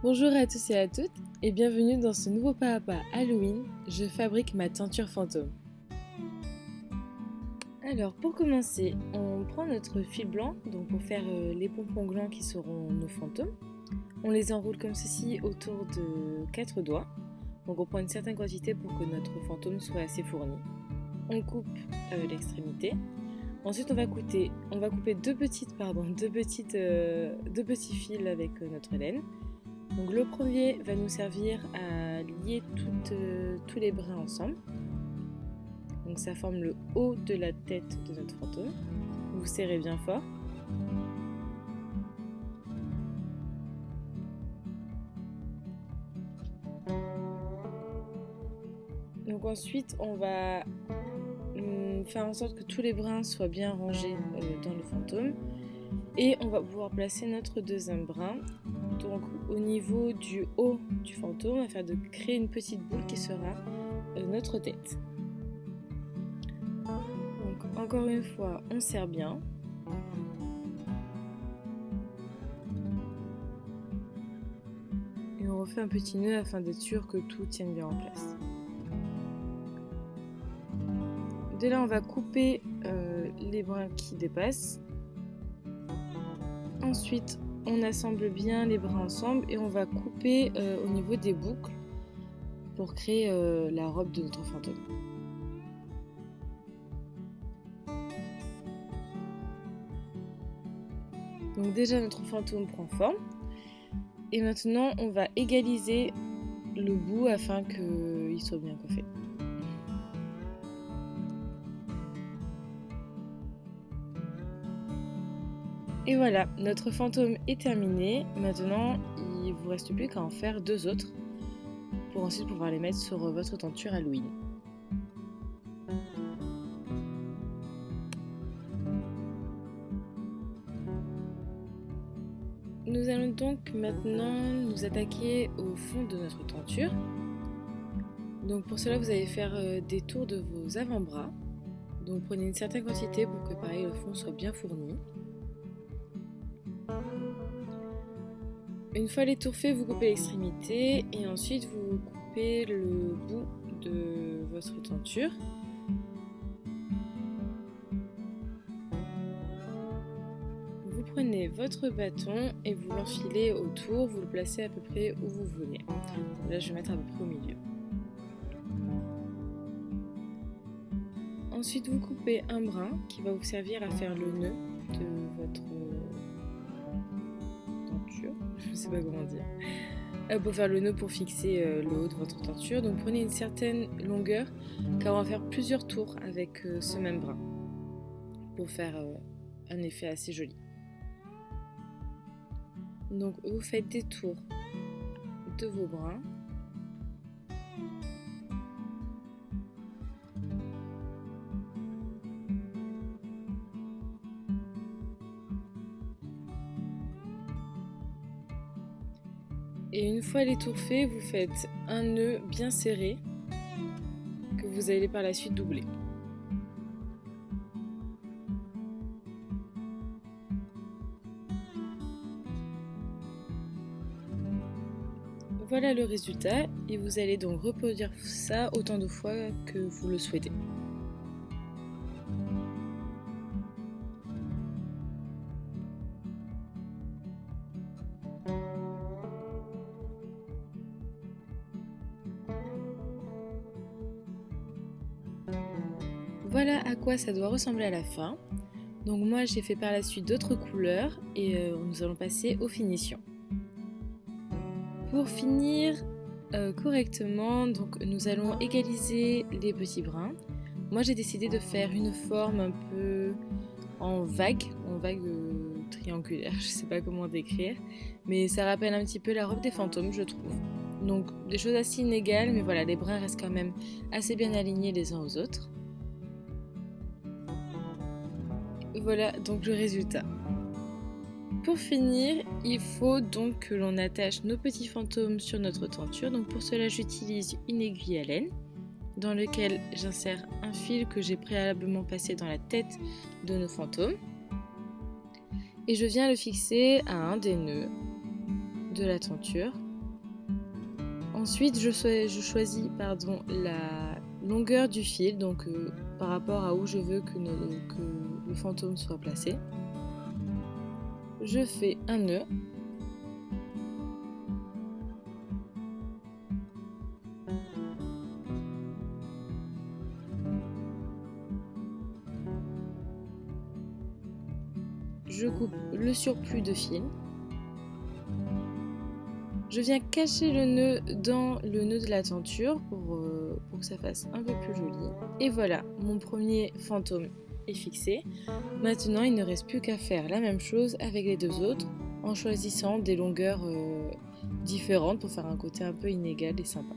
Bonjour à tous et à toutes et bienvenue dans ce nouveau pas à pas Halloween, je fabrique ma teinture fantôme. Alors pour commencer, on prend notre fil blanc donc pour faire les pompons glands qui seront nos fantômes. On les enroule comme ceci autour de 4 doigts. Donc on prend une certaine quantité pour que notre fantôme soit assez fourni. On coupe l'extrémité. Ensuite on va couper deux petits fils avec notre laine. Donc le premier va nous servir à lier tous les brins ensemble. Donc ça forme le haut de la tête de notre fantôme. Vous serrez bien fort. Donc ensuite on va faire en sorte que tous les brins soient bien rangés dans le fantôme. Et on va pouvoir placer notre deuxième brin. Donc au niveau du haut du fantôme, on va faire de créer une petite boule qui sera notre tête. Donc encore une fois, on serre bien. Et on refait un petit nœud afin d'être sûr que tout tienne bien en place. De là, on va couper les brins qui dépassent. Ensuite, on assemble bien les brins ensemble et on va couper au niveau des boucles pour créer la robe de notre fantôme. Donc déjà notre fantôme prend forme et maintenant on va égaliser le bout afin qu'il soit bien coiffé. Et voilà, notre fantôme est terminé. Maintenant, il ne vous reste plus qu'à en faire deux autres pour ensuite pouvoir les mettre sur votre tenture Halloween. Nous allons donc maintenant nous attaquer au fond de notre tenture. Donc pour cela, vous allez faire des tours de vos avant-bras. Donc prenez une certaine quantité pour que pareil le fond soit bien fourni. Une fois les tours faits, vous coupez l'extrémité et ensuite vous coupez le bout de votre tenture. Vous prenez votre bâton et vous l'enfilez autour, vous le placez à peu près où vous voulez. Là, je vais mettre à peu près au milieu. Ensuite, vous coupez un brin qui va vous servir à faire le nœud de votre tenture. Je ne sais pas comment dire. Pour faire le nœud pour fixer le haut de votre tenture. Donc prenez une certaine longueur car on va faire plusieurs tours avec ce même brin pour faire un effet assez joli. Donc vous faites des tours de vos brins. Et une fois les tours faits, vous faites un nœud bien serré que vous allez par la suite doubler. Voilà le résultat et vous allez donc reproduire ça autant de fois que vous le souhaitez. Voilà à quoi ça doit ressembler à la fin. Donc moi j'ai fait par la suite d'autres couleurs et nous allons passer aux finitions. Pour finir correctement, donc nous allons égaliser les petits brins. Moi j'ai décidé de faire une forme un peu en vague triangulaire, je sais pas comment décrire, mais ça rappelle un petit peu la robe des fantômes je trouve. Donc des choses assez inégales, mais voilà, les brins restent quand même assez bien alignés les uns aux autres. Voilà donc le résultat. Pour finir, il faut donc que l'on attache nos petits fantômes sur notre tenture. Donc pour cela, j'utilise une aiguille à laine dans laquelle j'insère un fil que j'ai préalablement passé dans la tête de nos fantômes. Et je viens le fixer à un des nœuds de la tenture Ensuite, je choisis la longueur du fil, donc par rapport à où je veux que le fantôme soit placé. Je fais un nœud. Je coupe le surplus de fil. Je viens cacher le nœud dans le nœud de la tenture pour que ça fasse un peu plus joli. Et voilà, mon premier fantôme est fixé. Maintenant, il ne reste plus qu'à faire la même chose avec les deux autres en choisissant des longueurs différentes pour faire un côté un peu inégal et sympa.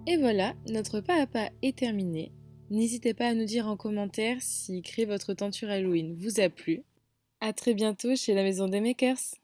Et voilà, notre pas à pas est terminé. N'hésitez pas à nous dire en commentaire si créer votre tenture Halloween vous a plu. À très bientôt chez la Maison des Makers.